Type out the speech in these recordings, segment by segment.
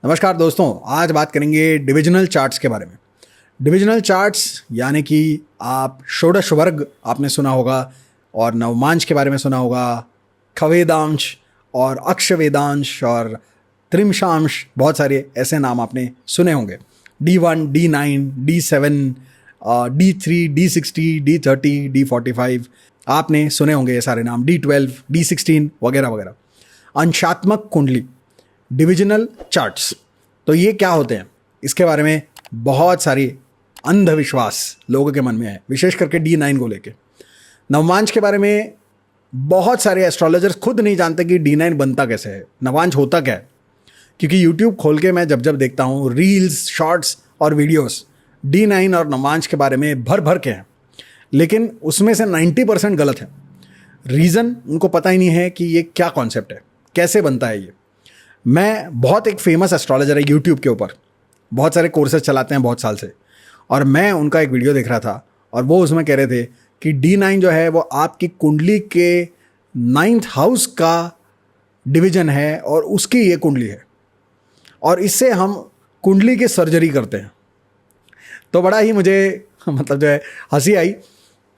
नमस्कार दोस्तों, आज बात करेंगे डिविजनल चार्ट्स के बारे में। डिविजनल चार्ट्स यानी कि आप षोडश वर्ग आपने सुना होगा और नवमांश के बारे में सुना होगा, खवेदांश और अक्षवेदांश और त्रिमशांश, बहुत सारे ऐसे नाम आपने सुने होंगे। D1, D9, D7, D3, D60, D30, D45 आपने सुने होंगे ये सारे नाम, D12, D16 वगैरह वगैरह। अंशात्मक कुंडली, डिविजनल चार्ट्स, तो ये क्या होते हैं, इसके बारे में बहुत सारी अंधविश्वास लोगों के मन में है, विशेष करके D9 को लेके। नवमांश के बारे में बहुत सारे एस्ट्रोलॉजर्स खुद नहीं जानते कि D9 बनता कैसे है, नवांश होता क्या है। क्योंकि YouTube खोल के मैं जब जब देखता हूँ रील्स, शॉर्ट्स और वीडियोस, D9 और नवमांश के बारे में भर भर के हैं, लेकिन उसमें से 90% गलत है। रीज़न उनको पता ही नहीं है कि ये क्या कॉन्सेप्ट है, कैसे बनता है ये। मैं बहुत एक फेमस एस्ट्रोलॉजर है यूट्यूब के ऊपर, बहुत सारे कोर्सेज चलाते हैं बहुत साल से, और मैं उनका एक वीडियो देख रहा था और वो उसमें कह रहे थे कि D9 जो है वो आपकी कुंडली के 9th हाउस का डिवीजन है और उसकी ये कुंडली है, और इससे हम कुंडली की सर्जरी करते हैं। तो बड़ा ही मुझे मतलब जो है हंसी आई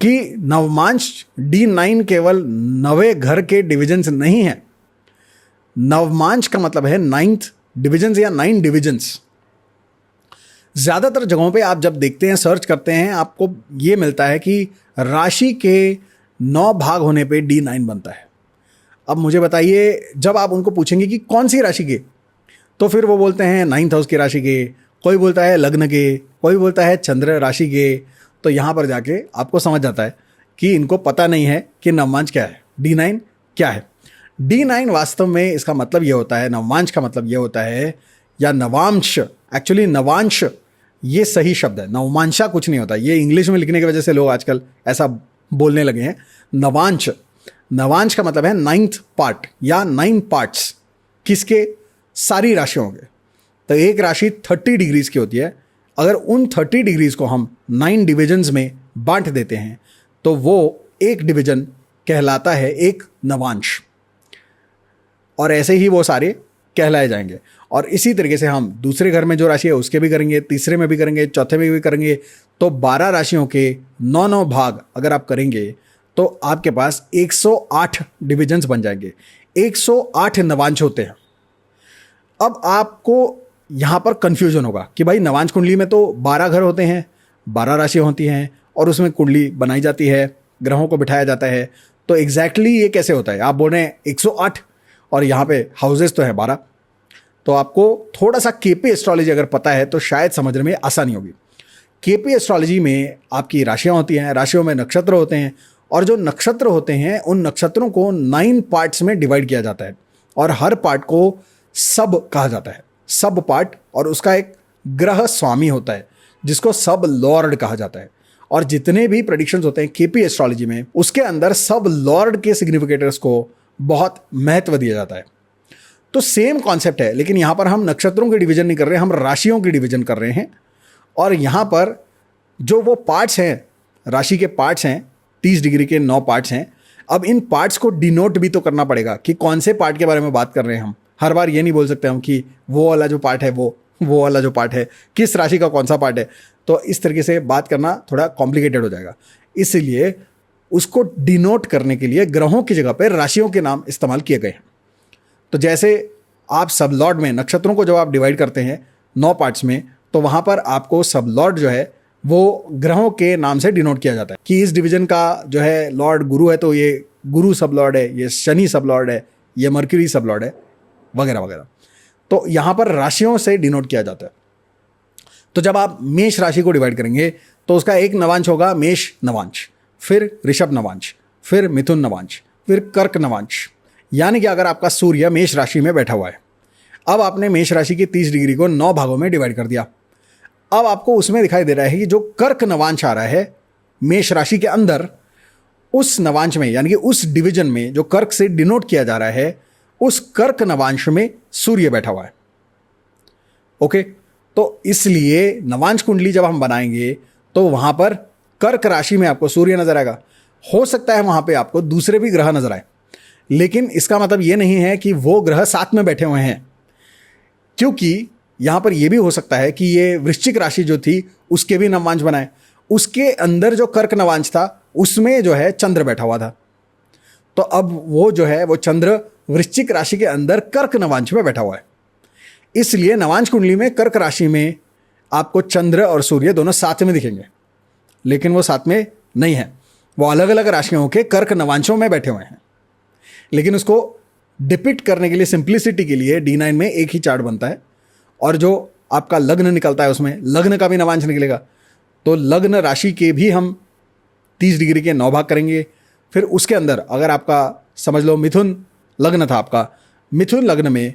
कि नवमांश D9 केवल 9वें घर के डिविजन्स नहीं हैं। नवमांश का मतलब है 9th डिविजन्स या 9 डिविजन्स। ज़्यादातर जगहों पे आप जब देखते हैं, सर्च करते हैं, आपको ये मिलता है कि राशि के 9 भाग होने पे D9 बनता है। अब मुझे बताइए, जब आप उनको पूछेंगे कि कौन सी राशि के, तो फिर वो बोलते हैं 9th हाउस की राशि के, कोई बोलता है लग्न के, कोई बोलता है चंद्र राशि के। तो यहाँ पर जाके आपको समझ जाता है कि इनको पता नहीं है कि नवमांश क्या है, D9 क्या है। D9 वास्तव में इसका मतलब ये होता है, नवमांश का मतलब ये होता है, या नवांश, एक्चुअली नवांश ये सही शब्द है, नवमांशा कुछ नहीं होता। ये इंग्लिश में लिखने की वजह से लोग आजकल ऐसा बोलने लगे हैं। नवांश, नवांश का मतलब है 9th पार्ट या 9 पार्ट्स। किसके? सारी राशियों के। तो एक राशि 30 डिग्रीज की होती है, अगर उन 30 डिग्रीज को हम 9 डिविजन्स में बांट देते हैं तो वो एक डिवीजन कहलाता है एक नवांश, और ऐसे ही वो सारे कहलाए जाएंगे। और इसी तरीके से हम दूसरे घर में जो राशि है उसके भी करेंगे, तीसरे में भी करेंगे, चौथे में भी करेंगे। तो 12 राशियों के 9 भाग अगर आप करेंगे तो आपके पास 108 डिविजन्स बन जाएंगे, 108 नवांश होते हैं। अब आपको यहाँ पर कंफ्यूजन होगा कि भाई नवांश कुंडली में तो 12 घर होते हैं, 12 राशियाँ होती हैं और उसमें कुंडली बनाई जाती है, ग्रहों को बिठाया जाता है। तो एग्जैक्टली ये कैसे होता है? आप बोल रहे हैं 108 और यहाँ पे हाउसेस तो है 12। तो आपको थोड़ा सा केपी एस्ट्रोलॉजी अगर पता है तो शायद समझने में आसानी होगी। केपी एस्ट्रोलॉजी में आपकी राशियाँ होती हैं, राशियों में नक्षत्र होते हैं, और जो नक्षत्र होते हैं उन नक्षत्रों को 9 पार्ट्स में डिवाइड किया जाता है, और हर पार्ट को सब कहा जाता है, सब पार्ट, और उसका एक ग्रह स्वामी होता है जिसको सब लॉर्ड कहा जाता है। और जितने भी प्रेडिक्शंस होते हैं केपी एस्ट्रोलॉजी में, उसके अंदर सब लॉर्ड के सिग्निफिकेटर्स को बहुत महत्व दिया जाता है। तो सेम कॉन्सेप्ट है, लेकिन यहाँ पर हम नक्षत्रों की डिवीजन नहीं कर रहे, हम राशियों की डिवीजन कर रहे हैं। और यहाँ पर जो वो पार्ट्स हैं, राशि के पार्ट्स हैं, 30 डिग्री के 9 पार्ट्स हैं। अब इन पार्ट्स को डिनोट भी तो करना पड़ेगा कि कौन से पार्ट के बारे में बात कर रहे हैं हम। हर बार ये नहीं बोल सकते हम कि वो वाला जो पार्ट है वो वाला जो पार्ट है, किस राशि का कौन सा पार्ट है। तो इस तरीके से बात करना थोड़ा कॉम्प्लिकेटेड हो जाएगा। इसलिए उसको डिनोट करने के लिए ग्रहों की जगह पर राशियों के नाम इस्तेमाल किए गए हैं। तो जैसे आप सब लॉर्ड में नक्षत्रों को जब आप डिवाइड करते हैं 9 पार्ट्स में, तो वहाँ पर आपको सब लॉर्ड जो है वो ग्रहों के नाम से डिनोट किया जाता है कि इस डिवीजन का जो है लॉर्ड गुरु है तो ये गुरु सब लॉर्ड है, ये शनि सब लॉर्ड है, ये मर्क्यूरी सब लॉर्ड है, वगैरह वगैरह। तो यहाँ पर राशियों से डिनोट किया जाता है। तो जब आप मेष राशि को डिवाइड करेंगे तो उसका एक नवांश होगा मेष नवांश, फिर ऋषभ नवांश, फिर मिथुन नवांश, फिर कर्क नवांश। यानी कि अगर आपका सूर्य मेष राशि में बैठा हुआ है, अब आपने मेष राशि की 30 डिग्री को 9 भागों में डिवाइड कर दिया। अब आपको उसमें दिखाई दे रहा है कि जो कर्क नवांश आ रहा है मेष राशि के अंदर, उस नवांश में यानी कि उस डिवीजन में जो कर्क से डिनोट किया जा रहा है, उस कर्क नवांश में सूर्य बैठा हुआ है। ओके, तो इसलिए नवांश कुंडली जब हम बनाएंगे तो वहां पर कर्क राशि में आपको सूर्य नजर आएगा। हो सकता है वहां पे आपको दूसरे भी ग्रह नजर आए, लेकिन इसका मतलब ये नहीं है कि वो ग्रह साथ में बैठे हुए हैं, क्योंकि यहाँ पर यह भी हो सकता है कि ये वृश्चिक राशि जो थी उसके भी नवांश बनाए, उसके अंदर जो कर्क नवांश था उसमें जो है चंद्र बैठा हुआ था, तो अब वो जो है वो चंद्र वृश्चिक राशि के अंदर कर्क नवांश में बैठा हुआ है। इसलिए नवांश कुंडली में कर्क राशि में आपको चंद्र और सूर्य दोनों साथ में दिखेंगे, लेकिन वो साथ में नहीं है, वो अलग अलग राशियों के कर्क नवांशों में बैठे हुए हैं। लेकिन उसको डिपिक्ट करने के लिए, सिंप्लिसिटी के लिए D9 में एक ही चार्ट बनता है, और जो आपका लग्न निकलता है उसमें लग्न का भी नवांश निकलेगा। तो लग्न राशि के भी हम 30 डिग्री के 9 भाग करेंगे। फिर उसके अंदर अगर आपका समझ लो मिथुन लग्न था आपका, मिथुन लग्न में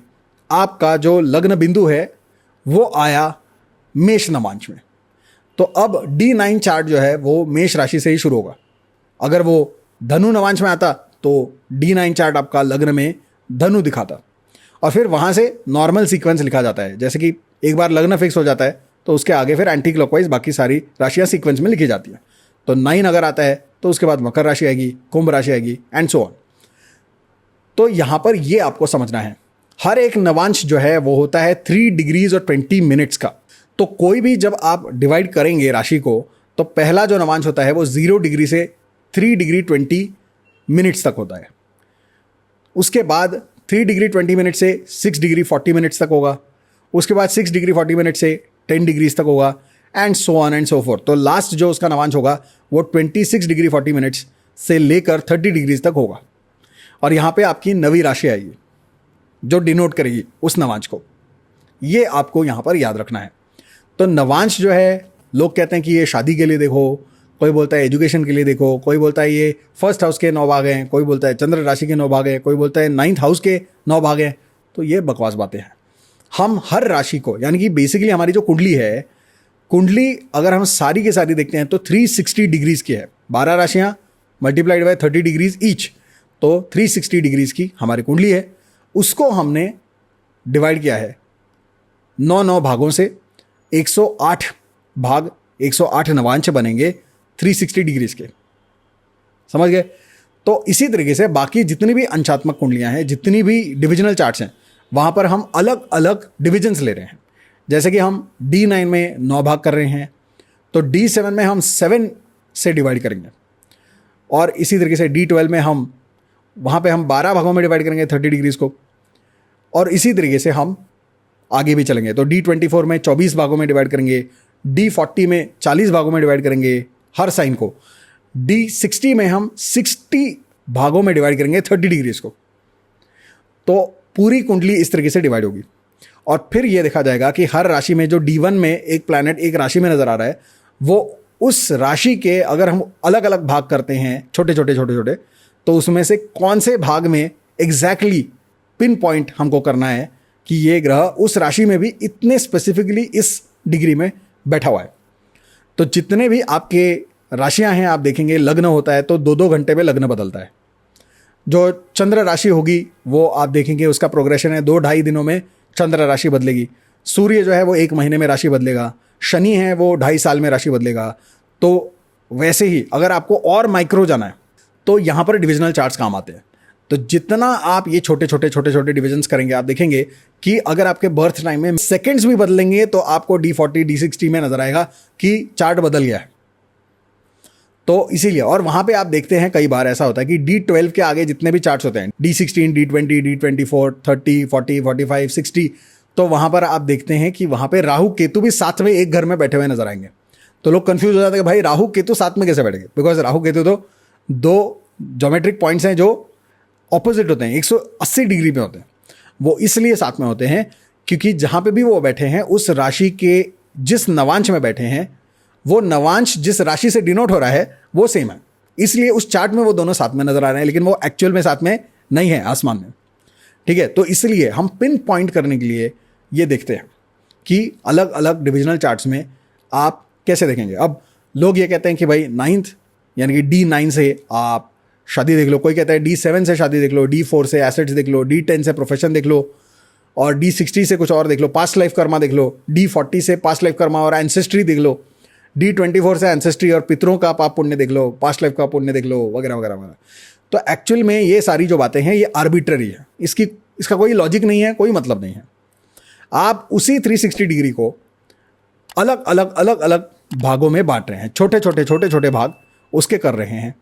आपका जो लग्न बिंदु है वो आया मेष नवांश में, तो अब D9 चार्ट जो है वो मेष राशि से ही शुरू होगा। अगर वो धनु नवांश में आता तो D9 चार्ट आपका लग्न में धनु दिखाता, और फिर वहाँ से नॉर्मल सीक्वेंस लिखा जाता है। जैसे कि एक बार लग्न फिक्स हो जाता है तो उसके आगे फिर एंटी क्लॉकवाइज बाकी सारी राशियाँ सीक्वेंस में लिखी जाती हैं। तो 9 अगर आता है तो उसके बाद मकर राशि आएगी, कुंभ राशि आएगी, एंड सो ऑन। तो यहाँ पर ये आपको समझना है, हर एक नवांश जो है वो होता है 3 डिग्रीज और 20 मिनट्स का। तो कोई भी जब आप डिवाइड करेंगे राशि को, तो पहला जो नवांश होता है वो 0 डिग्री से 3 डिग्री 20 मिनट्स तक होता है। उसके बाद 3 डिग्री 20 मिनट से 6 डिग्री 40 मिनट्स तक होगा। उसके बाद 6 डिग्री 40 मिनट से 10 डिग्रीज तक होगा, and so on and so fourth. तो लास्ट जो उसका नवांश होगा वो 26 डिग्री 40 मिनट्स से लेकर 30 डिग्रीज तक होगा। और यहाँ पे आपकी नवी राशि आएगी जो डिनोट करेगी उस नवांश को। ये आपको यहाँ पर याद रखना है। तो नवांश जो है, लोग कहते हैं कि ये शादी के लिए देखो, कोई बोलता है एजुकेशन के लिए देखो, कोई बोलता है ये फर्स्ट हाउस के 9 भाग हैं, कोई बोलता है चंद्र राशि के 9 भाग हैं, कोई बोलता है 9th हाउस के 9 भाग हैं। तो ये बकवास बातें हैं। हम हर राशि को, यानी कि बेसिकली हमारी जो कुंडली है, कुंडली अगर हम सारी के सारी देखते हैं तो 360 डिग्रीज की है। 12 राशियाँ मल्टीप्लाइड बाय 30 डिग्रीज ईच, तो 360 डिग्रीज की हमारी कुंडली है। उसको हमने डिवाइड किया है 9 भागों से। 108 भाग, 108 नवांश बनेंगे 360 डिग्रीज के, समझ गए। तो इसी तरीके से बाकी जितनी भी अंशात्मक कुंडलियां हैं, जितनी भी डिविजनल चार्ट्स हैं, वहां पर हम अलग अलग डिविजन्स ले रहे हैं। जैसे कि हम D9 में 9 भाग कर रहे हैं, तो D7 में हम 7 से डिवाइड करेंगे, और इसी तरीके से D12 में हम वहाँ पे हम 12 भागों में डिवाइड करेंगे 30 डिग्रीज को, और इसी तरीके से हम आगे भी चलेंगे। तो D24 में 24 भागों में डिवाइड करेंगे, D40 में 40 भागों में डिवाइड करेंगे हर साइन को, D60 में हम 60 भागों में डिवाइड करेंगे 30 डिग्रीज को। तो पूरी कुंडली इस तरीके से डिवाइड होगी। और फिर ये देखा जाएगा कि हर राशि में जो D1 में एक प्लैनेट एक राशि में नजर आ रहा है, वो उस राशि के अगर हम अलग अलग भाग करते हैं छोटे छोटे, तो उसमें से कौन से भाग में एग्जैक्टली पिन पॉइंट हमको करना है कि ये ग्रह उस राशि में भी इतने स्पेसिफिकली इस डिग्री में बैठा हुआ है। तो जितने भी आपके राशियां हैं, आप देखेंगे लग्न होता है तो 2-2 घंटे में लग्न बदलता है। जो चंद्र राशि होगी वो आप देखेंगे उसका प्रोग्रेशन है, 2-2.5 दिनों में चंद्र राशि बदलेगी। सूर्य जो है वो 1 महीने में राशि बदलेगा। शनि है वो 2.5 साल में राशि बदलेगा। तो वैसे ही अगर आपको और माइक्रो जाना है तो यहाँ पर डिविजनल चार्ट्स काम आते हैं। तो जितना आप ये छोटे डिविजन्स करेंगे, आप देखेंगे कि अगर आपके बर्थ टाइम में सेकंड्स भी बदलेंगे तो आपको D40 D60 में नजर आएगा कि चार्ट बदल गया है। तो इसीलिए, और वहां पे आप देखते हैं कई बार ऐसा होता है कि D12 के आगे जितने भी चार्ट्स होते हैं, D16 D20 D24 30 40 45 60, तो वहां पर आप देखते हैं कि वहां पे राहु केतु भी साथ में एक घर में बैठे हुए नजर आएंगे। तो लोग कंफ्यूज हो जाते हैं कि भाई राहु केतु साथ में कैसे बैठेंगे, बिकॉज राहु केतु तो 2 ज्योमेट्रिक पॉइंट्स हैं जो ऑपोजिट होते हैं, 180 डिग्री में होते हैं। वो इसलिए साथ में होते हैं क्योंकि जहां पे भी वो बैठे हैं उस राशि के जिस नवांश में बैठे हैं, वो नवांश जिस राशि से डिनोट हो रहा है वो सेम है। इसलिए उस चार्ट में वो दोनों साथ में नजर आ रहे हैं, लेकिन वो एक्चुअल में साथ में नहीं है आसमान में। ठीक है, तो इसलिए हम पिन पॉइंट करने के लिए ये देखते हैं कि अलग अलग डिविजनल चार्ट्स में आप कैसे देखेंगे। अब लोग ये कहते हैं कि भाई 9th यानी कि D9 से आप शादी देख लो, कोई कहता है D7 से शादी देख लो, D4 से एसेट्स देख लो, D10 से प्रोफेशन देख लो, और D60 से कुछ और देख लो, पास्ट लाइफ कर्मा देख लो, D40 से पास्ट लाइफ कर्मा और एंसेस्ट्री देख लो, D24 से एंसेस्ट्री और पितरों का पाप पुण्य देख लो, पास्ट लाइफ का पुण्य देख लो, वगैरह वगैरह वगैरह। तो एक्चुअल में ये सारी जो बातें हैं ये आर्बिट्ररी है, इसका कोई लॉजिक नहीं है, कोई मतलब नहीं है। आप उसी 360 डिग्री को अलग अलग अलग अलग भागों में बांट रहे हैं, छोटे छोटे भाग उसके कर रहे हैं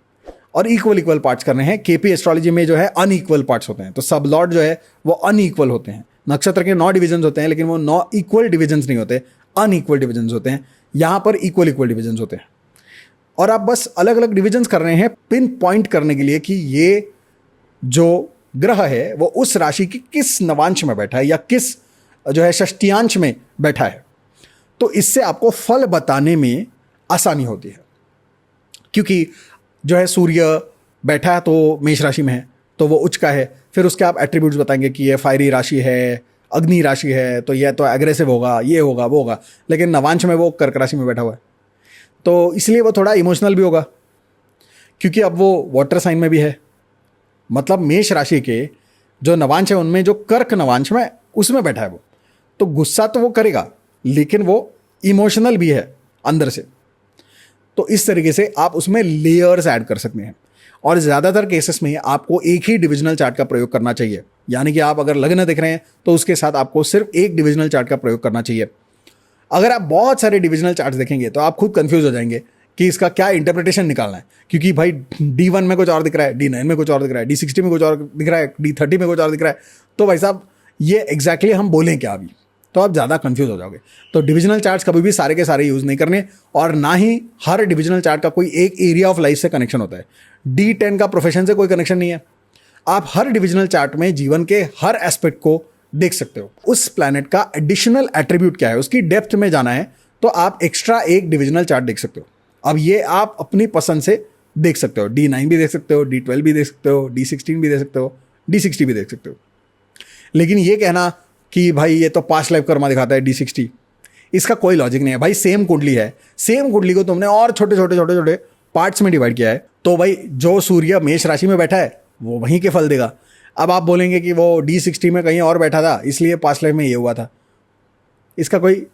और इक्वल पार्ट्स कर रहे हैं। केपी एस्ट्रोलॉजी में जो है अनइक्वल पार्ट्स होते हैं, तो सब लॉर्ड जो है वो अनइक्वल होते हैं। नक्षत्र के 9 डिविजन्स होते हैं, लेकिन वो 9 इक्वल डिविजन्स नहीं होते, अनइक्वल डिविजन्स होते हैं। यहाँ पर इक्वल डिविजन्स होते हैं और आप बस अलग अलग डिविजन्स कर रहे हैं पिन पॉइंट करने के लिए कि ये जो ग्रह है वो उस राशि की किस नवांश में बैठा है या किस जो है षष्टियांश में बैठा है। तो इससे आपको फल बताने में आसानी होती है, क्योंकि जो है सूर्य बैठा है तो मेष राशि में है तो वो उच्च का है, फिर उसके आप एट्रीब्यूट्स बताएंगे कि ये फायरी राशि है, अग्नि राशि है, तो यह तो एग्रेसिव होगा, ये होगा वो होगा, लेकिन नवांश में वो कर्क राशि में बैठा हुआ है तो इसलिए वो थोड़ा इमोशनल भी होगा, क्योंकि अब वो वाटर साइन में भी है। मतलब मेष राशि के जो नवांश है उनमें जो कर्क नवांश में उसमें बैठा है वो, तो गुस्सा तो वो करेगा लेकिन वो इमोशनल भी है अंदर से। तो इस तरीके से आप उसमें लेयर्स ऐड कर सकते हैं और ज़्यादातर केसेस में आपको एक ही डिविजनल चार्ट का प्रयोग करना चाहिए। यानी कि आप अगर लग्न देख रहे हैं तो उसके साथ आपको सिर्फ एक डिविजनल चार्ट का प्रयोग करना चाहिए। अगर आप बहुत सारे डिविजनल चार्ट देखेंगे तो आप खुद कंफ्यूज हो जाएंगे कि इसका क्या इंटरप्रिटेशन निकालना है, क्योंकि भाई D1 में कुछ और दिख रहा है, D9 में कुछ और दिख रहा है, D60 में कुछ और दिख रहा है, D30 में कुछ और दिख रहा है। तो भाई साहब ये एग्जैक्टली हम बोलें क्या अभी, तो आप ज़्यादा कंफ्यूज हो जाओगे। तो डिविजनल चार्ट्स कभी भी सारे के सारे यूज़ नहीं करने, और ना ही हर डिविजनल चार्ट का कोई एक एरिया ऑफ लाइफ से कनेक्शन होता है। D10 का प्रोफेशन से कोई कनेक्शन नहीं है। आप हर डिविजनल चार्ट में जीवन के हर एस्पेक्ट को देख सकते हो। उस प्लैनेट का एडिशनल एट्रीब्यूट क्या है, उसकी डेप्थ में जाना है तो आप एक्स्ट्रा एक डिविजनल चार्ट देख सकते हो। अब ये आप अपनी पसंद से देख सकते हो, D9 भी देख सकते हो, D12 भी देख सकते हो, D16 भी देख सकते हो, D60 भी देख सकते हो। लेकिन ये कहना कि भाई ये तो पास्ट लाइफ कर्मा दिखाता है D60, इसका कोई लॉजिक नहीं है भाई। सेम कुंडली है, सेम कुंडली को तुमने और छोटे छोटे पार्ट्स में डिवाइड किया है, तो भाई जो सूर्य मेष राशि में बैठा है वो वहीं के फल देगा। अब आप बोलेंगे कि वो D60 में कहीं और बैठा था इसलिए पास्ट लाइफ में ये हुआ था, इसका कोई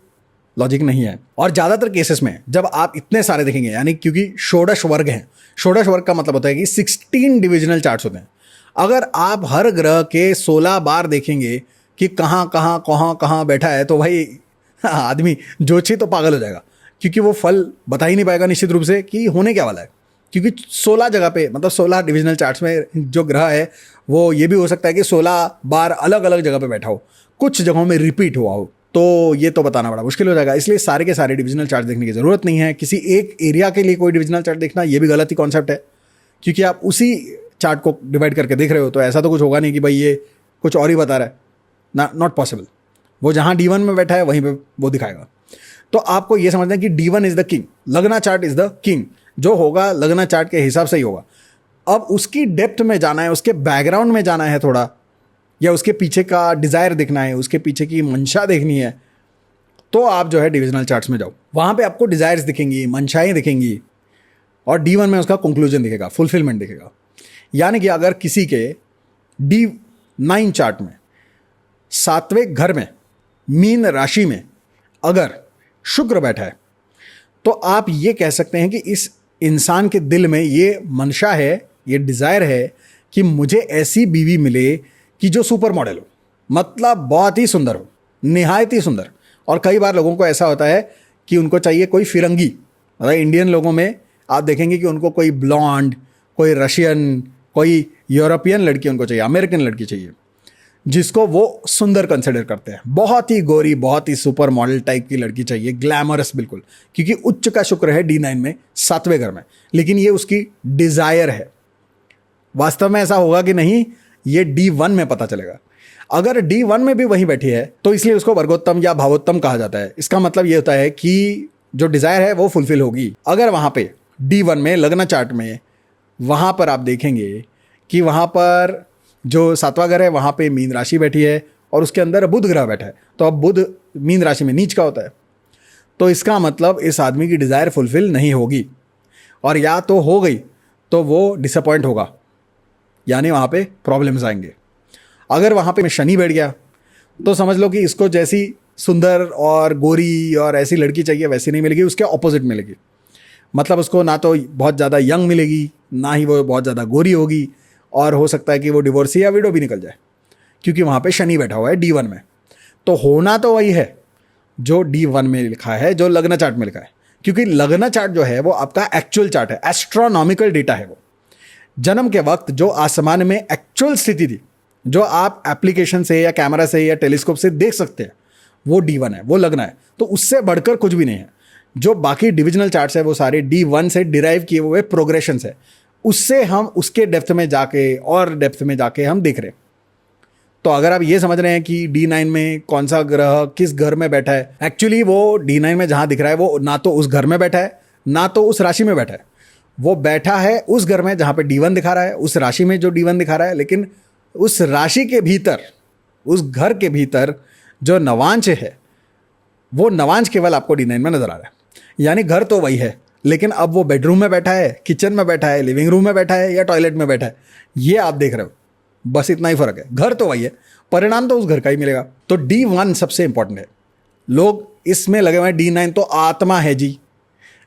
लॉजिक नहीं है। और ज़्यादातर केसेस में जब आप इतने सारे देखेंगे, यानी क्योंकि षोडश वर्ग हैं, षोडश वर्ग का मतलब होता है कि 16 डिविजनल चार्ट्स होते हैं। अगर आप हर ग्रह के 16 बार देखेंगे कि कहाँ बैठा है, तो भाई आदमी जोशी तो पागल हो जाएगा, क्योंकि वो फल बता ही नहीं पाएगा निश्चित रूप से कि होने क्या वाला है। क्योंकि 16 जगह पे, मतलब 16 डिविजनल चार्ट्स में जो ग्रह है वो ये भी हो सकता है कि 16 बार अलग अलग जगह पे बैठा हो, कुछ जगहों में रिपीट हुआ हो, तो ये तो बताना बड़ा मुश्किल हो जाएगा। इसलिए सारे के सारे डिविजनल चार्ट देखने की ज़रूरत नहीं है। किसी एक एरिया के लिए कोई डिविजनल चार्ट देखना ये भी गलत ही कॉन्सेप्ट है, क्योंकि आप उसी चार्ट को डिवाइड करके देख रहे हो, तो ऐसा तो कुछ होगा नहीं कि भाई ये कुछ और ही बता रहा है ना, नॉट पॉसिबल। वो जहाँ D1 में बैठा है वहीं पे वो दिखाएगा। तो आपको ये समझना है कि D1 इज़ द किंग, लग्ना चार्ट इज़ द किंग, जो होगा लग्ना चार्ट के हिसाब से ही होगा। अब उसकी डेप्थ में जाना है, उसके बैकग्राउंड में जाना है थोड़ा, या उसके पीछे का डिज़ायर देखना है, उसके पीछे की मंशा देखनी है, तो आप जो है डिविजनल चार्ट्स में जाओ। वहाँ पे आपको डिज़ायर्स दिखेंगी, मंशाएँ दिखेंगी, और D1 में उसका कंक्लूजन दिखेगा, फुलफिलमेंट दिखेगा। यानी कि अगर किसी के D9 चार्ट में 7वें घर में मीन राशि में अगर शुक्र बैठा है, तो आप ये कह सकते हैं कि इस इंसान के दिल में ये मंशा है, ये डिज़ायर है कि मुझे ऐसी बीवी मिले कि जो सुपर मॉडल हो, मतलब बहुत ही सुंदर हो, निहायत ही सुंदर। और कई बार लोगों को ऐसा होता है कि उनको चाहिए कोई फिरंगी, मतलब इंडियन लोगों में आप देखेंगे कि उनको कोई ब्लॉन्ड, कोई रशियन, कोई यूरोपियन लड़की उनको चाहिए, अमेरिकन लड़की चाहिए, जिसको वो सुंदर कंसिडर करते हैं। बहुत ही गोरी, बहुत ही सुपर मॉडल टाइप की लड़की चाहिए, ग्लैमरस बिल्कुल, क्योंकि उच्च का शुक्र है D9 में 7वें घर में। लेकिन ये उसकी डिज़ायर है। वास्तव में ऐसा होगा कि नहीं, ये D1 में पता चलेगा। अगर D1 में भी वहीं बैठी है तो इसलिए उसको वर्गोत्तम या भावोत्तम कहा जाता है। इसका मतलब ये होता है कि जो डिज़ायर है वो फुलफिल होगी। अगर वहाँ पे D1 में लग्न चार्ट में वहाँ पर आप देखेंगे कि वहाँ पर जो 7वां घर है वहाँ पे मीन राशि बैठी है और उसके अंदर बुध ग्रह बैठा है, तो अब बुध मीन राशि में नीच का होता है, तो इसका मतलब इस आदमी की डिज़ायर फुलफिल नहीं होगी, और या तो हो गई तो वो डिसअपॉइंट होगा, यानी वहाँ पे प्रॉब्लम्स आएंगे। अगर वहाँ पे शनि बैठ गया तो समझ लो कि इसको जैसी सुंदर और गोरी और ऐसी लड़की चाहिए वैसी नहीं मिलेगी, उसके ऑपोजिट मिलेगी। मतलब उसको ना तो बहुत ज़्यादा यंग मिलेगी, ना ही वो बहुत ज़्यादा गोरी होगी, और हो सकता है कि वो डिवोर्सी या विडो भी निकल जाए, क्योंकि वहाँ पे शनि बैठा हुआ है D1 में। तो होना तो वही है जो D1 में लिखा है, जो लग्न चार्ट में लिखा है, क्योंकि लग्न चार्ट जो है वो आपका एक्चुअल चार्ट है, एस्ट्रोनॉमिकल डेटा है। वो जन्म के वक्त जो आसमान में एक्चुअल स्थिति थी, जो आप एप्लीकेशन से या कैमरा से या टेलीस्कोप से देख सकते हैं, वो D1 है, वो लग्न है। तो उससे बढ़कर कुछ भी नहीं है। जो बाकी डिविजनल चार्ट्स है वो सारे D1 से डिराइव किए हुए प्रोग्रेशंस है, उससे हम उसके डेप्थ में जाके और डेप्थ में जाके हम देख रहे हैं। तो अगर आप ये समझ रहे हैं कि D9 में कौन सा ग्रह किस घर में बैठा है, एक्चुअली वो D9 में जहां दिख रहा है वो ना तो उस घर में बैठा है ना तो उस राशि में बैठा है। वो बैठा है उस घर में जहां पे D1 दिखा रहा है, उस राशि में जो D1 दिखा रहा है, लेकिन उस राशि के भीतर, उस घर के भीतर जो नवांश है, वो नवांश केवल आपको D9 में नजर आ रहा है। यानी घर तो वही है, लेकिन अब वो बेडरूम में बैठा है, किचन में बैठा है, लिविंग रूम में बैठा है या टॉयलेट में बैठा है, ये आप देख रहे हो। बस इतना ही फर्क है। घर तो वही है, परिणाम तो उस घर का ही मिलेगा। तो D1 सबसे इंपॉर्टेंट है। लोग इसमें लगे हुए हैं D9 तो आत्मा है जी,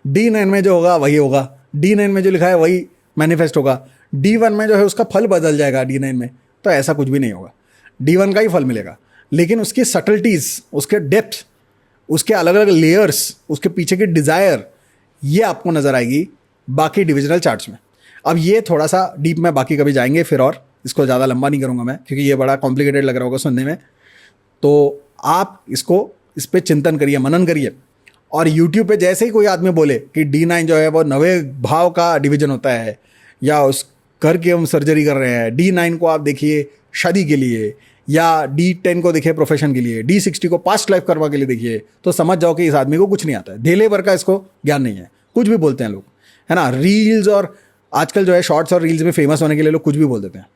D9 में जो होगा वही होगा, D9 में जो लिखा है वही मैनिफेस्ट होगा, D1 में जो है उसका फल बदल जाएगा D9 में। तो ऐसा कुछ भी नहीं होगा, D1 का ही फल मिलेगा, लेकिन उसकी सटल्टीज, उसके डेप्थ, उसके अलग अलग लेयर्स, उसके पीछे की डिज़ायर, ये आपको नजर आएगी बाकी डिविजनल चार्ट्स में। अब ये थोड़ा सा डीप में बाकी कभी जाएंगे फिर, और इसको ज़्यादा लंबा नहीं करूँगा मैं, क्योंकि ये बड़ा कॉम्प्लिकेटेड लग रहा होगा सुनने में। तो आप इस पर चिंतन करिए, मनन करिए। और यूट्यूब पे जैसे ही कोई आदमी बोले कि D9 जो है वो 9वें भाव का डिवीजन होता है, या उस घर की हम सर्जरी कर रहे हैं, D9 को आप देखिए शादी के लिए, या D10 को देखिए प्रोफेशन के लिए, D60 को पास्ट लाइफ करवा के लिए देखिए, तो समझ जाओ कि इस आदमी को कुछ नहीं आता है, धेले भर का इसको ज्ञान नहीं है। कुछ भी बोलते हैं लोग, है ना। रील्स और आजकल जो है शॉर्ट्स और रील्स में फेमस होने के लिए लोग कुछ भी बोल देते हैं।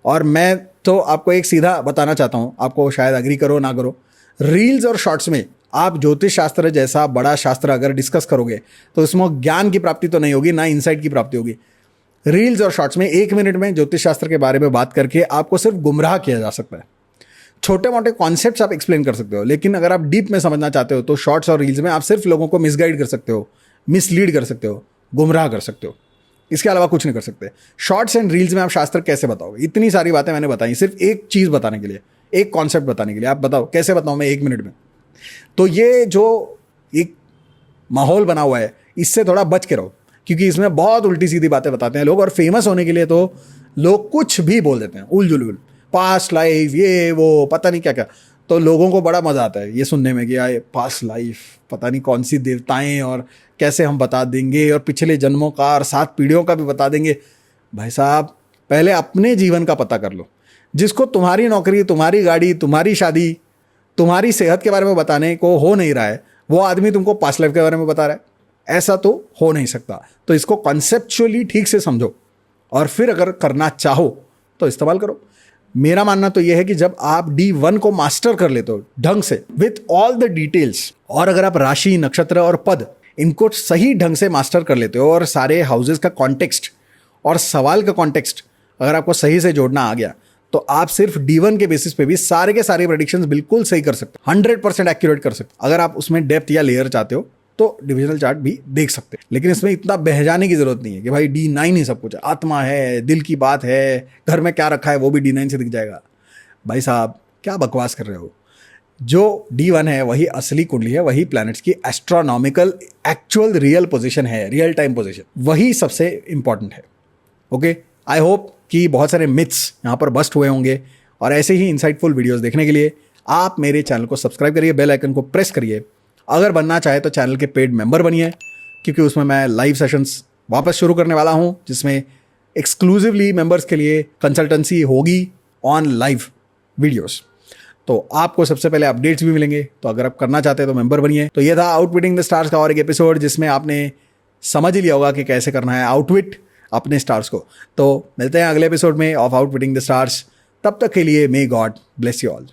और मैं तो आपको एक सीधा बताना चाहता हूँ, आपको शायद अग्री करो ना करो, रील्स और शॉर्ट्स में आप ज्योतिष शास्त्र जैसा बड़ा शास्त्र अगर डिस्कस करोगे तो इसमें ज्ञान की प्राप्ति तो नहीं होगी, ना इनसाइट की प्राप्ति होगी। रील्स और शॉर्ट्स में 1 मिनट में ज्योतिष शास्त्र के बारे में बात करके आपको सिर्फ गुमराह किया जा सकता है। छोटे मोटे कॉन्सेप्ट्स आप एक्सप्लेन कर सकते हो, लेकिन अगर आप डीप में समझना चाहते हो तो शॉर्ट्स और रील्स में आप सिर्फ लोगों को मिसगाइड कर सकते हो, मिसलीड कर सकते हो, गुमराह कर सकते हो। इसके अलावा कुछ नहीं कर सकते। शॉर्ट्स एंड रील्स में आप शास्त्र कैसे बताओगे? इतनी सारी बातें मैंने बताई सिर्फ एक चीज़ बताने के लिए, एक कॉन्सेप्ट बताने के लिए। आप बताओ कैसे बताऊँ मैं 1 मिनट में? तो ये जो एक माहौल बना हुआ है, इससे थोड़ा बच के रहो, क्योंकि इसमें बहुत उल्टी सीधी बातें बताते हैं लोग। और फेमस होने के लिए तो लोग कुछ भी बोल देते हैं, उल जुल, पास्ट लाइफ, ये वो पता नहीं क्या क्या। तो लोगों को बड़ा मज़ा आता है ये सुनने में कि यार पास्ट लाइफ, पता नहीं कौन सी देवताएं, और कैसे हम बता देंगे, और पिछले जन्मों का और 7 पीढ़ियों का भी बता देंगे। भाई साहब, पहले अपने जीवन का पता कर लो। जिसको तुम्हारी नौकरी, तुम्हारी गाड़ी, तुम्हारी शादी, तुम्हारी सेहत के बारे में बताने को हो नहीं रहा है, वो आदमी तुमको पास्ट लाइफ के बारे में बता रहा है, ऐसा तो हो नहीं सकता। तो इसको कॉन्सेप्चुअली ठीक से समझो, और फिर अगर करना चाहो तो इस्तेमाल करो। मेरा मानना तो यह है कि जब आप D1 को मास्टर कर लेते हो ढंग से, विथ ऑल द डिटेल्स, और अगर आप राशि, नक्षत्र और पद इनको सही ढंग से मास्टर कर लेते हो, और सारे हाउसेस का कॉन्टेक्स्ट और सवाल का कॉन्टेक्स्ट अगर आपको सही से जोड़ना आ गया, तो आप सिर्फ D1 के बेसिस पे भी सारे के सारे प्रेडिक्शंस बिल्कुल सही कर सकते हो, 100% एक्यूरेट कर सकते हो। अगर आप उसमें डेप्थ या लेयर चाहते हो तो डिविजनल चार्ट भी देख सकते हैं। लेकिन इसमें इतना बहजाने की जरूरत नहीं है कि भाई D9 ही सब कुछ है, आत्मा है, दिल की बात है, घर में क्या रखा है वो भी D9 से दिख जाएगा। भाई साहब, क्या बकवास कर रहे हो? जो D1 है वही असली कुंडली है, वही प्लैनेट्स की एस्ट्रोनॉमिकल एक्चुअल रियल पोजीशन है, रियल टाइम पोजीशन, वही सबसे इंपॉर्टेंट है। ओके, आई होप कि बहुत सारे मिथ्स यहाँ पर बस्ट हुए होंगे, और ऐसे ही इंसाइटफुल वीडियोस देखने के लिए आप मेरे चैनल को सब्सक्राइब करिए, बेल आइकन को प्रेस करिए। अगर बनना चाहे तो चैनल के पेड मेंबर बनिए, क्योंकि उसमें मैं लाइव सेशंस वापस शुरू करने वाला हूँ, जिसमें एक्सक्लूसिवली मेंबर्स के लिए कंसल्टेंसी होगी ऑन लाइव वीडियोस। तो आपको सबसे पहले अपडेट्स भी मिलेंगे। तो अगर आप करना चाहते हैं तो मेंबर बनिए। तो ये था आउटविटिंग द स्टार्स का और एक एपिसोड, जिसमें आपने समझ ही लिया होगा कि कैसे करना है आउटविट अपने स्टार्स को। तो मिलते हैं अगले एपिसोड में ऑफ आउटविटिंग द स्टार्स। तब तक के लिए may God bless you all.